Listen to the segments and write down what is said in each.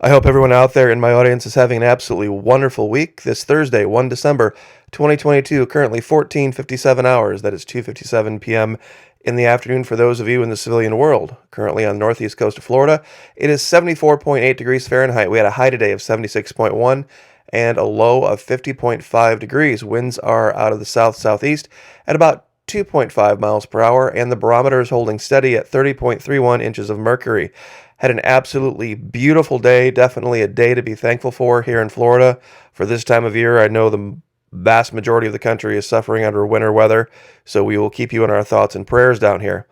I hope everyone out there in my audience is having an absolutely wonderful week. This Thursday, 1 December 2022, currently 14:57 hours. That is 2:57 p.m. in the afternoon for those of you in the civilian world. Currently on the northeast coast of Florida, it is 74.8 degrees Fahrenheit. We had a high today of 76.1 and a low of 50.5 degrees. Winds are out of the south-southeast at about 2.5 miles per hour, and the barometer is holding steady at 30.31 inches of mercury. Had an absolutely beautiful day, definitely a day to be thankful for here in Florida. For this time of year, I know the vast majority of the country is suffering under winter weather, so we will keep you in our thoughts and prayers down here.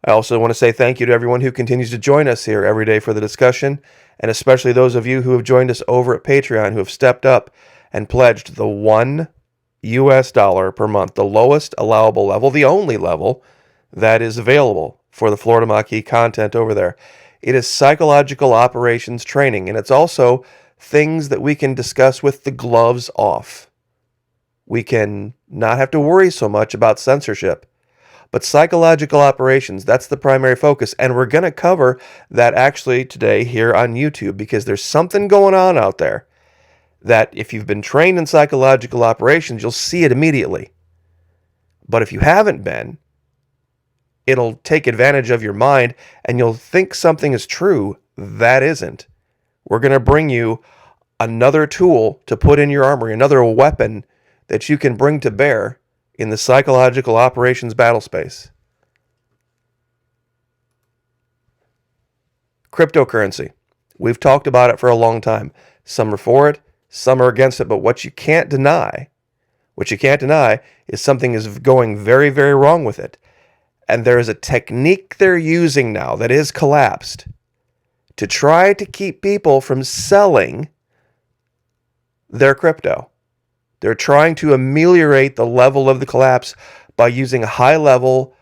I also want to say thank you to everyone who continues to join us here every day for the discussion, and especially those of you who have joined us over at Patreon, who have stepped up and pledged the $1 per month, the lowest allowable level, the only level that is available for the Florida Maquis content over there. It is psychological operations training, and it's also things that we can discuss with the gloves off. We can not have to worry so much about censorship. But psychological operations, that's the primary focus, and we're going to cover that actually today here on YouTube, because there's something going on out there that if you've been trained in psychological operations, you'll see it immediately. But if you haven't been, it'll take advantage of your mind, and you'll think something is true that isn't. We're going to bring you another tool to put in your armory, another weapon that you can bring to bear in the psychological operations battle space. Cryptocurrency. We've talked about it for a long time. Some are for it, some are against it, but what you can't deny is something is going very, very wrong with it. And there is a technique they're using now that is collapsed to try to keep people from selling their crypto. They're trying to ameliorate the level of the collapse by using high-level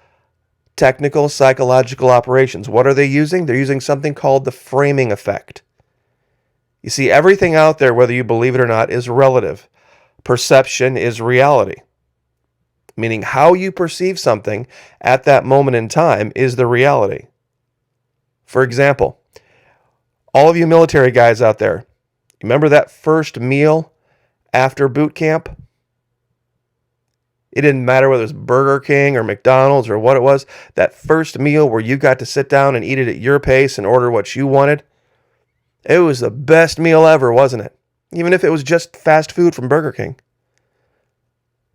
technical psychological operations. What are they using? They're using something called the framing effect. You see, everything out there, whether you believe it or not, is relative. Perception is reality. Meaning how you perceive something at that moment in time is the reality. For example, all of you military guys out there, remember that first meal after boot camp? It didn't matter whether it was Burger King or McDonald's or what it was. That first meal where you got to sit down and eat it at your pace and order what you wanted. It was the best meal ever, wasn't it? Even if it was just fast food from Burger King.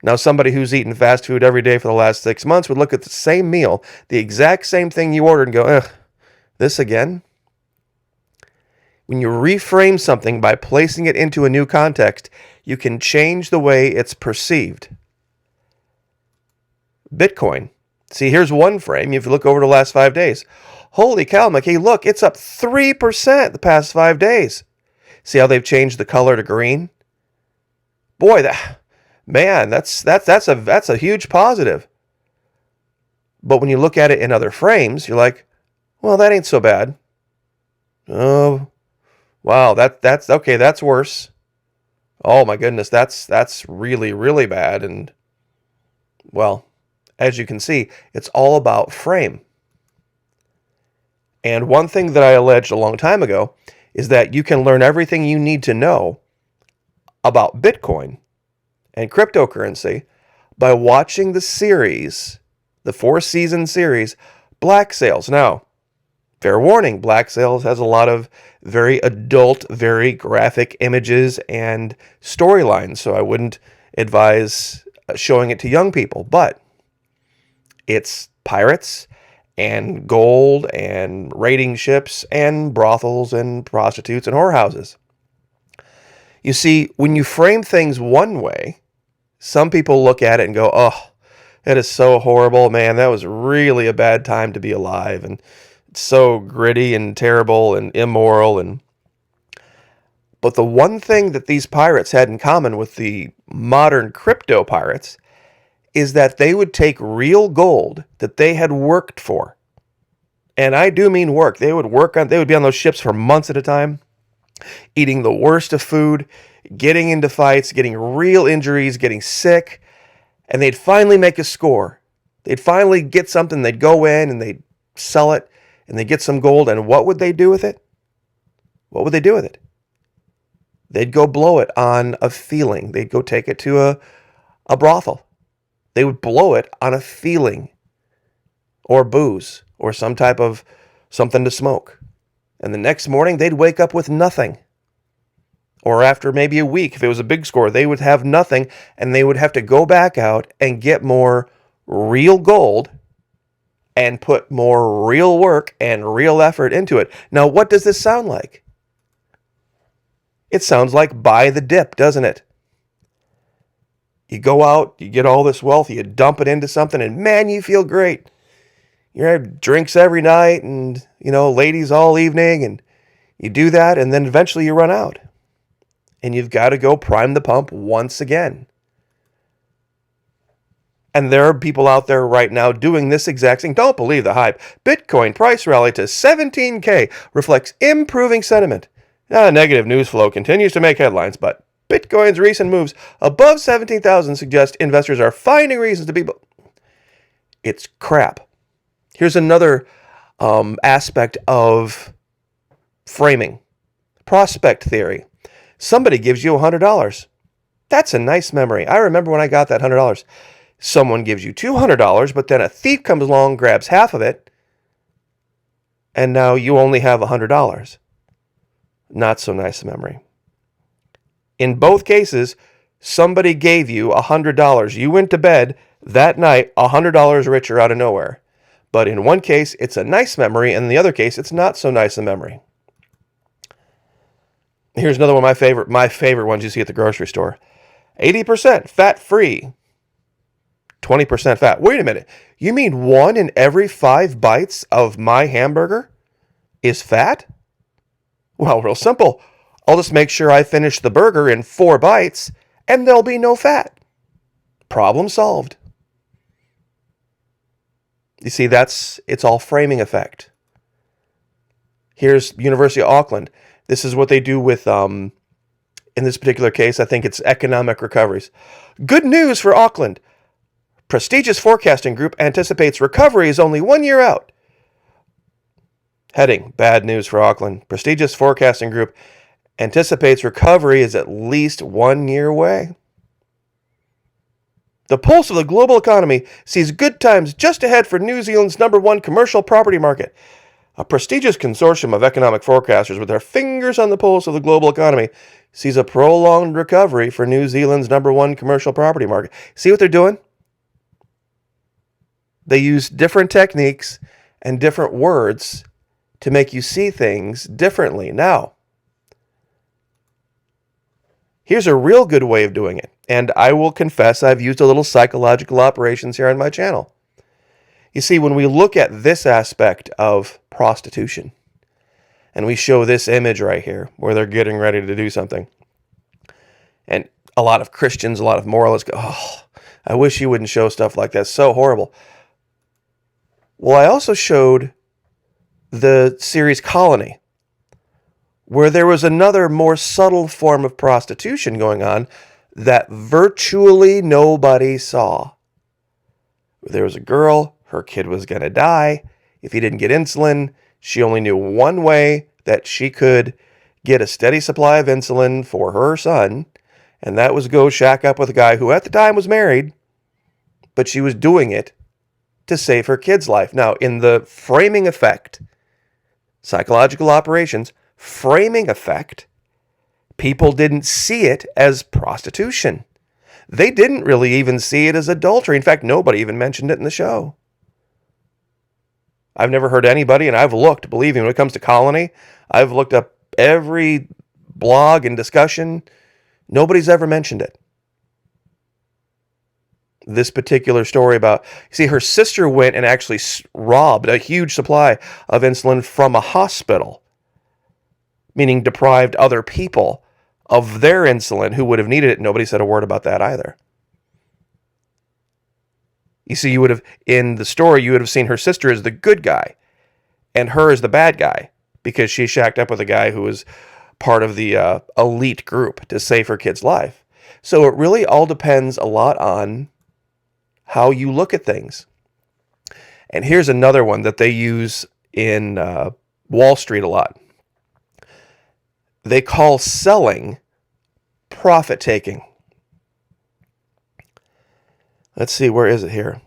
Now, somebody who's eaten fast food every day for the last 6 months would look at the same meal, the exact same thing you ordered, and go, ugh, this again? When you reframe something by placing it into a new context, you can change the way it's perceived. Bitcoin. See, here's one frame. If you look over the last 5 days, holy cow, McKay, look, it's up 3% the past 5 days. See how they've changed the color to green? Boy, that's a huge positive. But when you look at it in other frames, you're like, well, that ain't so bad. Oh, wow, that's okay, that's worse. Oh my goodness, that's really, really bad. And well, as you can see, it's all about frame. And one thing that I alleged a long time ago is that you can learn everything you need to know about Bitcoin and cryptocurrency by watching the series, the 4-season series, Black Sails. Now, fair warning, Black Sails has a lot of very adult, very graphic images and storylines, so I wouldn't advise showing it to young people, but it's pirates and gold and raiding ships and brothels and prostitutes and whorehouses. You see, when you frame things one way, some people look at it and go, oh, that is so horrible, man. That was really a bad time to be alive. And it's so gritty and terrible and immoral. But the one thing that these pirates had in common with the modern crypto pirates is that they would take real gold that they had worked for. And I do mean work. They would be on those ships for months at a time, eating the worst of food, getting into fights, getting real injuries, getting sick, and they'd finally make a score. They'd finally get something, they'd go in and they'd sell it, and they'd get some gold, and what would they do with it? what would they do with it? They'd go blow it on a feeling. They'd go take it to a brothel. They would blow it on a feeling or booze or some type of something to smoke. And the next morning, they'd wake up with nothing. Or after maybe a week, if it was a big score, they would have nothing, and they would have to go back out and get more real gold and put more real work and real effort into it. Now, what does this sound like? It sounds like buy the dip, doesn't it? You go out, you get all this wealth, you dump it into something, and man, you feel great. You have drinks every night and, ladies all evening, and you do that, and then eventually you run out. And you've got to go prime the pump once again. And there are people out there right now doing this exact thing. Don't believe the hype. Bitcoin price rally to 17K reflects improving sentiment. Negative news flow continues to make headlines, but Bitcoin's recent moves above 17,000 suggest investors are finding reasons to be... It's crap. Here's another aspect of framing. Prospect theory. Somebody gives you $100. That's a nice memory. I remember when I got that $100. Someone gives you $200, but then a thief comes along, grabs half of it, and now you only have $100. Not so nice a memory. In both cases, somebody gave you $100. You went to bed that night $100 richer out of nowhere. But in one case, it's a nice memory, and in the other case, it's not so nice a memory. Here's another one of my favorite ones you see at the grocery store. 80% fat-free. 20% fat. Wait a minute. You mean 1 in every 5 bites of my hamburger is fat? Well, real simple. I'll just make sure I finish the burger in 4 bites, and there'll be no fat. Problem solved. You see, it's all framing effect. Here's University of Auckland. This is what they do with, in this particular case, I think it's economic recoveries. Good news for Auckland. Prestigious forecasting group anticipates recovery is only 1 year out. Heading, bad news for Auckland. Prestigious forecasting group anticipates recovery is at least 1 year away. The pulse of the global economy sees good times just ahead for New Zealand's #1 commercial property market. A prestigious consortium of economic forecasters with their fingers on the pulse of the global economy sees a prolonged recovery for New Zealand's #1 commercial property market. See what they're doing? They use different techniques and different words to make you see things differently. Now, here's a real good way of doing it. And I will confess I've used a little psychological operations here on my channel. You see, when we look at this aspect of prostitution, and we show this image right here, where they're getting ready to do something, and a lot of Christians, a lot of moralists go, oh, I wish you wouldn't show stuff like that. It's so horrible. Well, I also showed the series Colony, where there was another more subtle form of prostitution going on that virtually nobody saw. There was a girl, her kid was going to die. If he didn't get insulin, she only knew one way that she could get a steady supply of insulin for her son, and that was go shack up with a guy who at the time was married, but she was doing it to save her kid's life. Now, in the framing effect, psychological operations, framing effect, people didn't see it as prostitution. They didn't really even see it as adultery. In fact, nobody even mentioned it in the show. I've never heard anybody, and I've looked, believe me, when it comes to Colony, I've looked up every blog and discussion. Nobody's ever mentioned it. This particular story about, see, her sister went and actually robbed a huge supply of insulin from a hospital, meaning deprived other people of their insulin who would have needed it. Nobody said a word about that either. You see, in the story, you would have seen her sister as the good guy and her as the bad guy because she shacked up with a guy who was part of the elite group to save her kid's life. So it really all depends a lot on how you look at things. And here's another one that they use in Wall Street a lot. they call selling profit taking. Let's see, where is it here?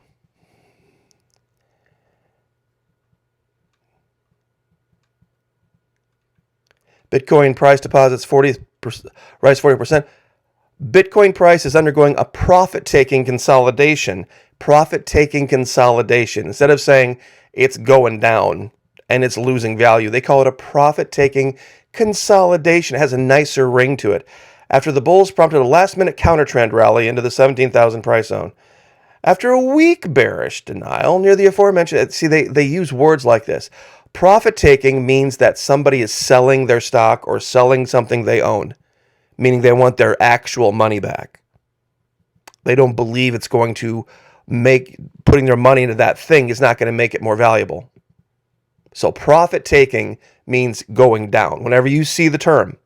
Bitcoin price deposits 40%, rise 40%. Bitcoin price is undergoing a profit-taking consolidation. Profit-taking consolidation. Instead of saying it's going down and it's losing value, they call it a profit-taking consolidation. It has a nicer ring to it. After the bulls prompted a last-minute counter-trend rally into the 17,000 price zone. After a weak bearish denial near the aforementioned, see, they use words like this. Profit-taking means that somebody is selling their stock or selling something they own, meaning they want their actual money back. They don't believe it's going to make putting their money into that thing is not going to make it more valuable. So profit-taking means going down. Whenever you see the term,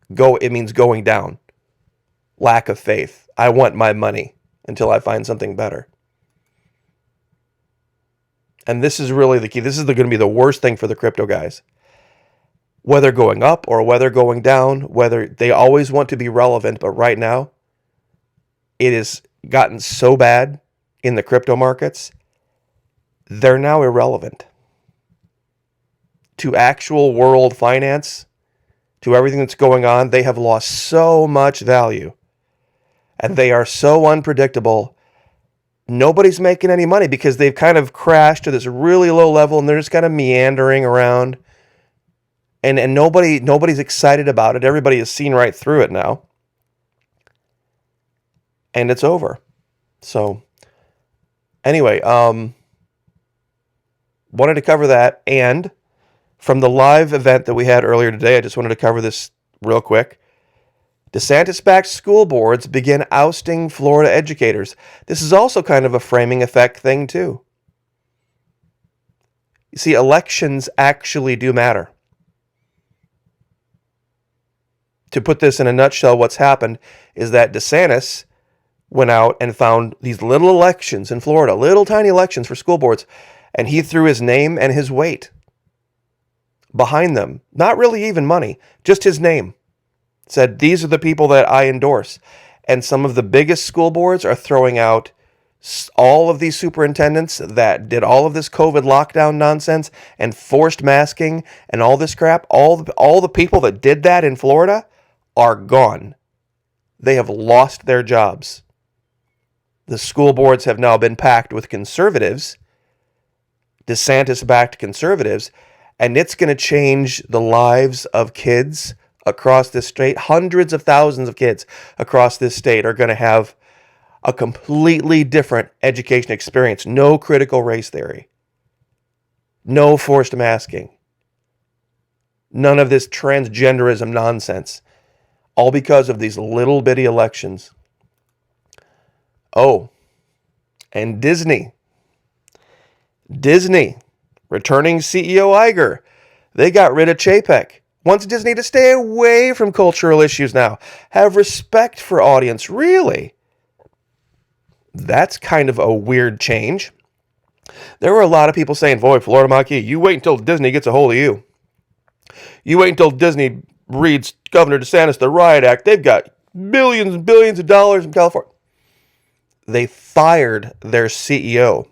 it means going down. Lack of faith. I want my money until I find something better. And this is really the key. This is going to be the worst thing for the crypto guys. Whether going up or whether going down, whether they always want to be relevant, but right now, it has gotten so bad in the crypto markets, they're now irrelevant. To actual world finance, to everything that's going on, they have lost so much value. And they are so unpredictable. Nobody's making any money because they've kind of crashed to this really low level and they're just kind of meandering around. And nobody's excited about it. Everybody has seen right through it now. And it's over. So anyway, wanted to cover that. And from the live event that we had earlier today, I just wanted to cover this real quick. DeSantis-backed school boards begin ousting Florida educators. This is also kind of a framing effect thing, too. You see, elections actually do matter. To put this in a nutshell, what's happened is that DeSantis went out and found these little elections in Florida, little tiny elections for school boards, and he threw his name and his weight behind them. Not really even money, just his name. Said, these are the people that I endorse. And some of the biggest school boards are throwing out all of these superintendents that did all of this COVID lockdown nonsense and forced masking and all this crap. All the people that did that in Florida are gone. They have lost their jobs. The school boards have now been packed with conservatives, DeSantis-backed conservatives, and it's going to change the lives of kids across this state. Hundreds of thousands of kids across this state are going to have a completely different education experience. No critical race theory. No forced masking. None of this transgenderism nonsense. All because of these little bitty elections. Oh, and Disney, returning CEO Iger, they got rid of Chapek. Wants Disney to stay away from cultural issues now. Have respect for audience. Really? That's kind of a weird change. There were a lot of people saying, boy, Florida Maki, you wait until Disney gets a hold of you. You wait until Disney reads Governor DeSantis the Riot Act. They've got billions and billions of dollars in California. They fired their CEO.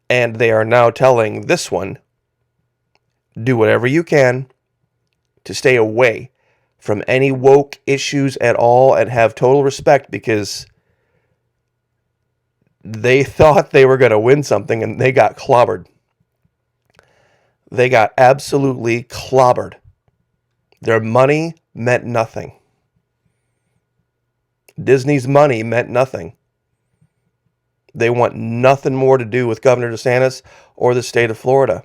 And they are now telling this one, do whatever you can to stay away from any woke issues at all and have total respect, because they thought they were going to win something and they got clobbered. They got absolutely clobbered. Their money meant nothing. Disney's money meant nothing. They want nothing more to do with Governor DeSantis or the state of Florida.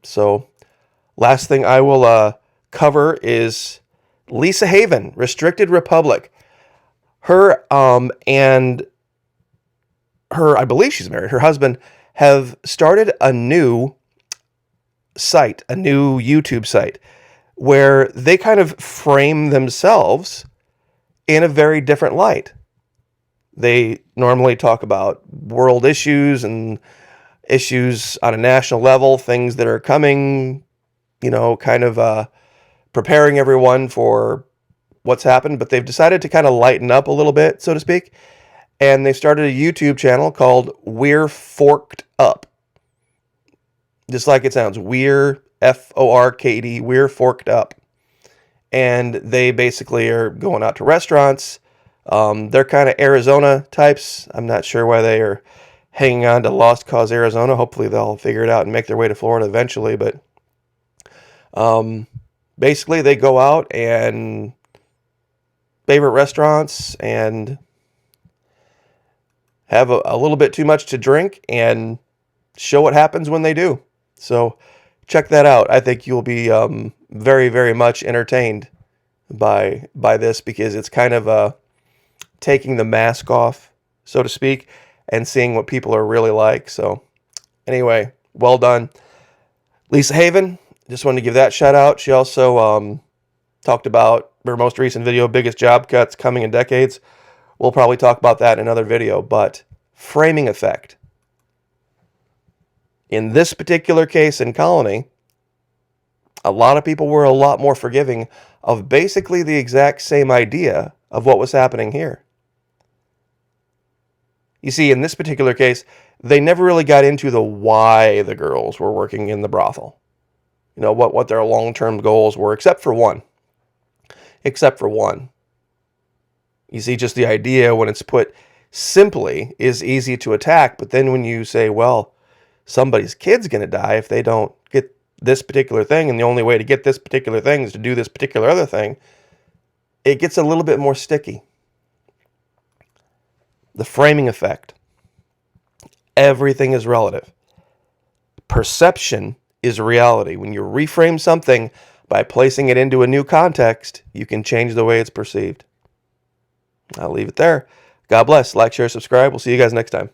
So, last thing I will cover is Lisa Haven, Restricted Republic. Her and her, I believe she's married, her husband have started a new site, a new YouTube site, where they kind of frame themselves in a very different light. They normally talk about world issues and issues on a national level, things that are coming kind of preparing everyone for what's happened, but they've decided to kind of lighten up a little bit, so to speak. And they started a YouTube channel called We're Forked Up. Just like it sounds, We're Forked, We're Forked Up. And they basically are going out to restaurants. They're kind of Arizona types. I'm not sure why they are hanging on to Lost Cause Arizona. Hopefully they'll figure it out and make their way to Florida eventually. But basically they go out and favorite restaurants and have a little bit too much to drink and show what happens when they do. So check that out. I think you'll be very, very much entertained by this, because it's kind of taking the mask off, so to speak, and seeing what people are really like. So anyway, well done. Lisa Haven, just wanted to give that shout out. She also talked about her most recent video, biggest job cuts coming in decades. We'll probably talk about that in another video, but framing effect. In this particular case in Colony, a lot of people were a lot more forgiving of basically the exact same idea of what was happening here. You see, in this particular case, they never really got into the why the girls were working in the brothel. What their long-term goals were, except for one. You see, just the idea, when it's put simply, is easy to attack. But then when you say, well, somebody's kid's going to die if they don't get this particular thing, and the only way to get this particular thing is to do this particular other thing, it gets a little bit more sticky. The framing effect. Everything is relative. Perception is reality. When you reframe something by placing it into a new context, you can change the way it's perceived. I'll leave it there. God bless. Like, share, subscribe. We'll see you guys next time.